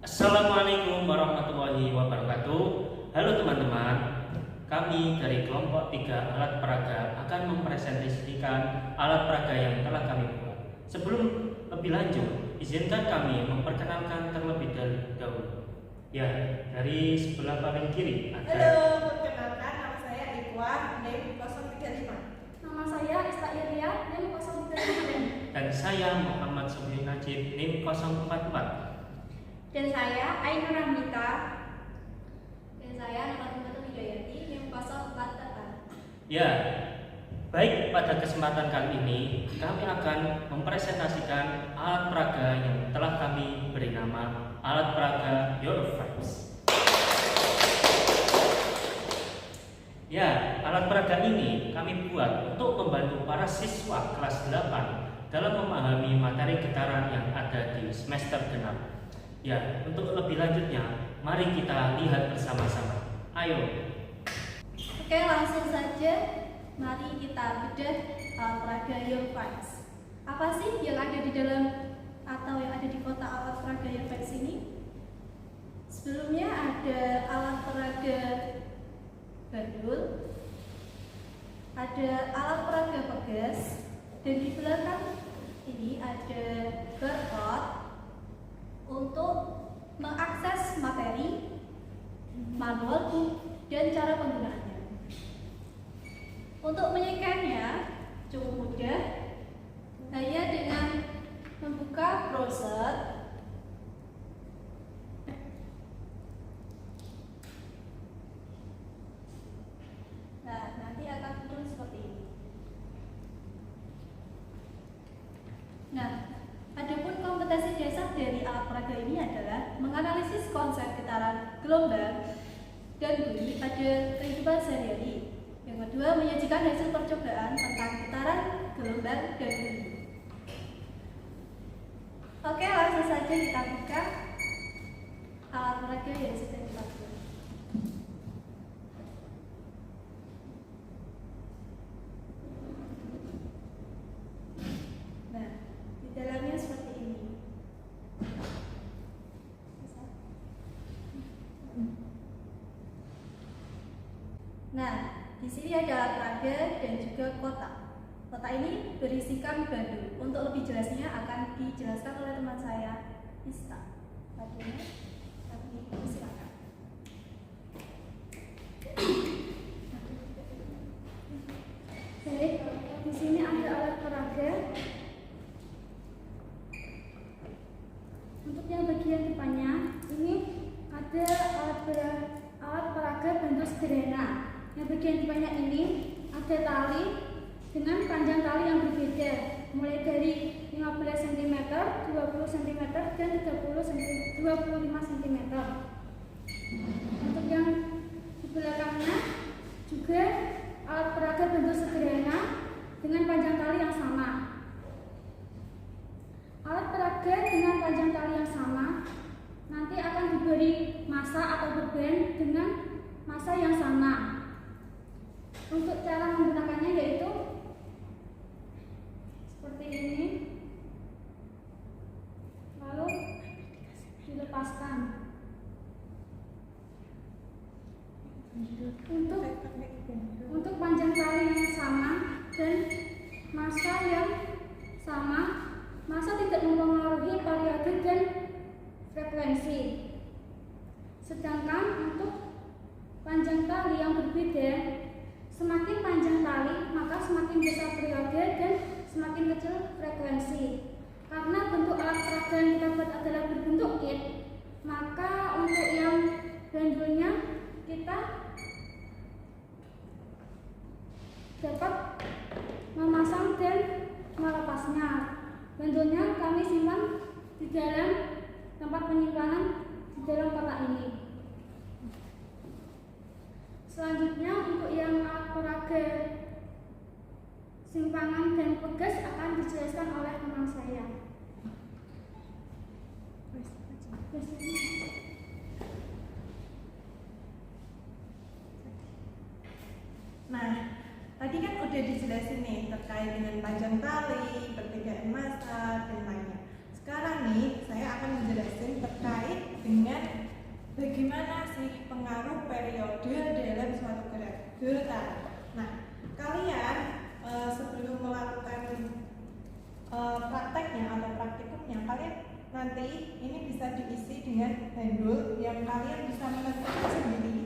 Assalamualaikum warahmatullahi wabarakatuh. Halo teman-teman, kami dari kelompok 3 alat peraga akan mempresentasikan alat peraga yang telah kami buat. Sebelum lebih lanjut, izinkan kami memperkenalkan terlebih dahulu. Ya, dari sebelah paling kiri ada. Halo, perkenalkan nama saya Ikhwan, NIM 035. Nama saya Ista Iria, NIM 035. Dan saya Muhammad Sobri Najib, NIM 044. Dan saya Ainur Rahmita. Dan saya Nurul Hidayati, NIM 048. Ya, baik, pada kesempatan kali ini kami akan mempresentasikan alat peraga yang telah kami beri nama alat peraga Your Vibes. Ya, alat peraga ini kami buat untuk membantu para siswa kelas 8 dalam memahami materi getaran yang ada di semester genap. Ya, untuk lebih lanjutnya, mari kita lihat bersama-sama. Ayo. Oke, langsung saja. Mari kita bedah alat peraga Your Vibes. Apa sih yang ada di dalam atau yang ada di kotak alat peraga Your Vibes ini? Sebelumnya ada alat peraga bandul, ada alat peraga pegas, dan di belakang ini ada barcode untuk mengakses materi, manual book, dan cara penggunaannya. Untuk menyekannya cukup mudah, hanya dengan membuka browser. Nah, nanti akan muncul seperti ini. Nah, adapun kompetensi dasar dari alat peraga ini adalah menganalisis konsep getaran gelombang dan bunyi pada kehidupan sehari-hari. Yang kedua, menyajikan hasil percobaan tentang getaran gelombang dan bunyi. Oke, langsung saja kita buka alat peraga yang sedang kita buat. Nah, di dalamnya seperti ini. Nah, di sini ada alat peraga dan juga kotak. Kotak ini berisikan bandul. Untuk lebih jelasnya akan dijelaskan oleh teman saya, Ista. Bagaimana? Kami silakan. Baik, di sini ada alat peraga. Untuk yang bagian depannya, ini ada alat peraga bentuk sederhana. Yang bagian depannya ini ada tali dengan panjang tali yang berbeda, mulai dari 15 cm, 20 cm, dan 25 cm. Untuk yang di belakangnya juga alat peraga bentuk sederhana dengan panjang tali yang sama. Alat peraga dengan panjang tali yang sama nanti akan diberi massa atau beban dengan massa yang sama. Untuk cara menggunakannya yaitu seperti ini, lalu dilepaskan. Untuk panjang tali yang sama dan massa yang sama, massa tidak mempengaruhi periode dan frekuensi. Sedangkan untuk panjang tali yang berbeda, semakin panjang tali maka semakin besar periode dan semakin kecil frekuensi. Karena bentuk alat peraga yang kita buat adalah berbentuk kit, maka untuk yang bandulnya kita dapat memasang dan melepasnya. Bandulnya kami simpan di dalam tempat penyimpanan di dalam kotak ini. Selanjutnya untuk yang alat peraga simpangan dan pegas akan dijelaskan oleh teman saya. Nah, tadi kan udah dijelasin nih terkait dengan panjang tali, perbedaan massa, dan lainnya. Sekarang nih, saya akan menjelaskan terkait dengan periode dalam suatu getaran. Nah, kalian sebelum melakukan prakteknya atau praktikumnya, kalian nanti ini bisa diisi dengan pendul yang kalian bisa menentukan sendiri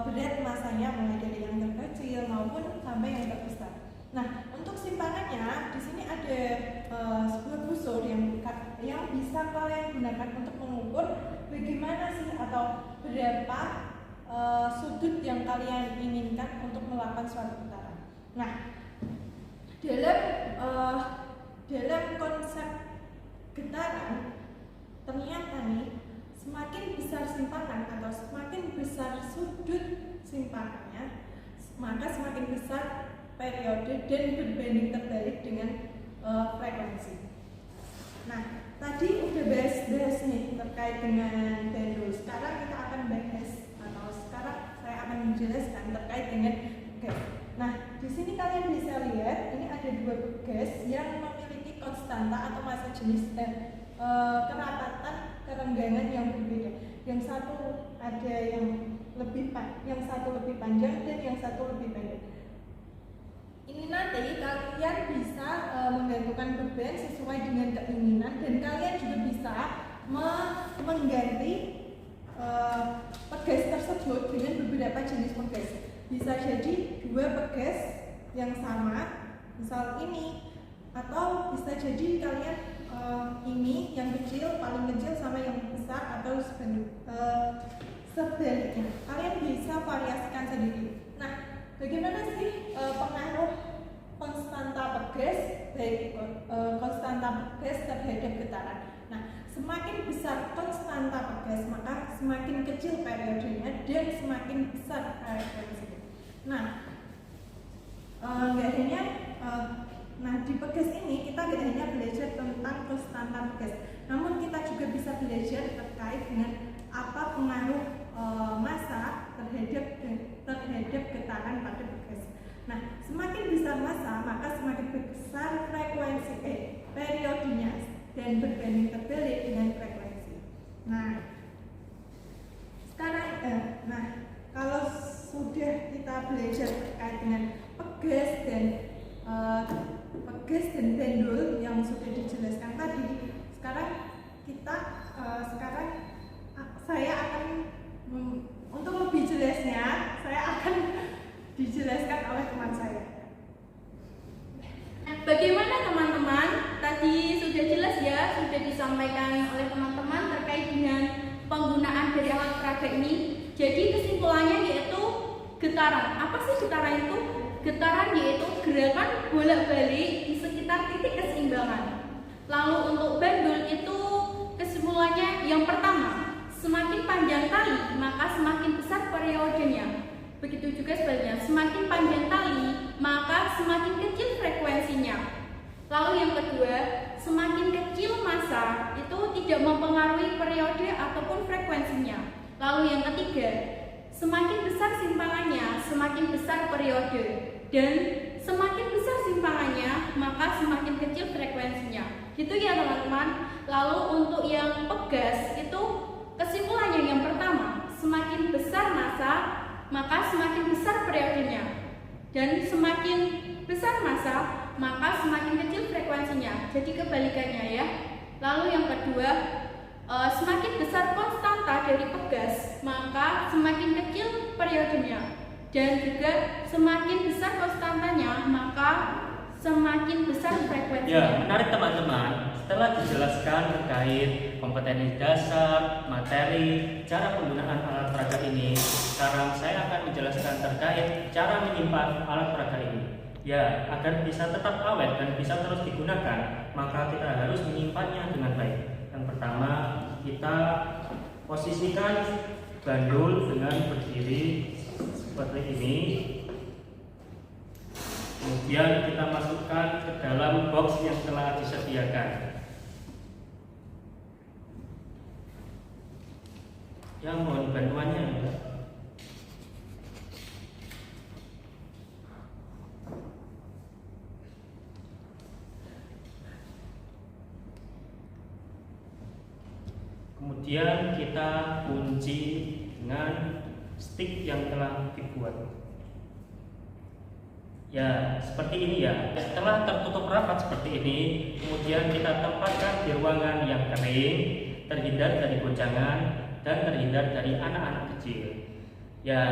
berat masanya mulai dari yang terkecil maupun sampai yang terbesar. Nah, untuk simpangannya di sini ada sebuah busur yang bisa kalian gunakan untuk mengukur bagaimana sih atau berapa sudut yang kalian inginkan untuk melakukan suatu putaran. Nah, dalam konsep getaran ternyata nih semakin besar simpangan atau semakin besar sudut simpangannya, maka semakin besar periode dan berbanding terbalik dengan frekuensi. Nah, tadi udah bahas nih terkait dengan pendul. Sekarang kita akan bahas atau sekarang saya akan menjelaskan terkait dengan gas. Nah, di sini kalian bisa lihat ini ada dua gas yang memiliki konstanta atau massa jenis kerapatan kerenggangan yang berbeda. Yang satu ada yang satu lebih panjang dan yang satu lebih pendek. Ini nanti kalian bisa menggantungkan beban sesuai dengan keinginan dan kalian juga bisa mengganti pegas tersebut dengan beberapa jenis pegas. Bisa jadi dua pegas yang sama, misal ini, atau bisa jadi kalian ini yang kecil, paling kecil sama yang besar atau sebaliknya. Kalian bisa variasikan sendiri. Nah, bagaimana sih pengaruh konstanta pegas baik konstanta pegas terhadap getaran? Nah, semakin besar konstanta pegas maka semakin kecil periodenya dan semakin besar frekuensinya. Nah, di pegas ini kita tidak hanya belajar tentang konstanta pegas, namun kita juga bisa belajar terkait dengan apa pengaruh massa terhadap getaran pada pegas. Nah, semakin besar massa maka semakin besar frekuensi periodenya dan berbanding terbalik dengan frekuensi. Nah, sekarang kalau sudah kita belajar terkait dengan pegas dan pendul yang sudah dijelaskan tadi, saya akan untuk lebih jelasnya saya akan dijelaskan oleh teman saya. Bagaimana teman-teman? Tadi sudah jelas ya, sudah disampaikan oleh teman-teman terkait dengan penggunaan dari alat peraga ini. Jadi kesimpulannya yaitu getaran. Apa sih getaran itu? Getaran yaitu gerakan bolak-balik di sekitar titik keseimbangan. Lalu untuk bandul itu kesimpulannya yang pertama, semakin panjang tali maka semakin besar periodenya. Begitu juga sebaliknya, semakin panjang tali maka semakin kecil frekuensinya. Lalu yang kedua, semakin kecil massa itu tidak mempengaruhi periode ataupun frekuensinya. Lalu yang ketiga, semakin besar simpangannya semakin besar periode, dan semakin besar simpangannya maka semakin kecil frekuensinya. Gitu ya teman-teman. Lalu untuk yang pegas itu kesimpulannya yang pertama, semakin besar massa maka semakin besar periodenya, dan semakin besar massa maka semakin kecil frekuensinya. Jadi kebalikannya ya. Lalu yang kedua, semakin besar konstanta dari pegas maka semakin kecil periodenya, dan juga semakin besar konstantanya maka semakin besar frekuensinya. Ya, menarik teman-teman. Setelah dijelaskan terkait kompetensi dasar, materi, cara penggunaan alat peraga ini, sekarang saya akan menjelaskan terkait cara menyimpan alat peraga ini. Ya, agar bisa tetap awet dan bisa terus digunakan, maka kita harus menyimpannya dengan baik. Yang pertama, kita posisikan bandul dengan berdiri seperti ini. Kemudian kita masukkan ke dalam box yang telah disediakan. Ya, mohon bantuannya. Kemudian kita kunci dengan stick yang telah dibuat. Ya, seperti ini ya. Setelah tertutup rapat seperti ini, kemudian kita tempatkan di ruangan yang kering, terhindar dari goncangan dan terhindar dari anak-anak kecil. Ya,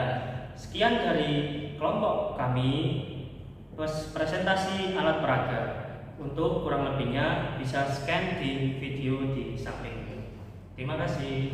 sekian dari kelompok kami presentasi alat peraga. Untuk kurang lebihnya bisa scan di video di samping. Terima kasih.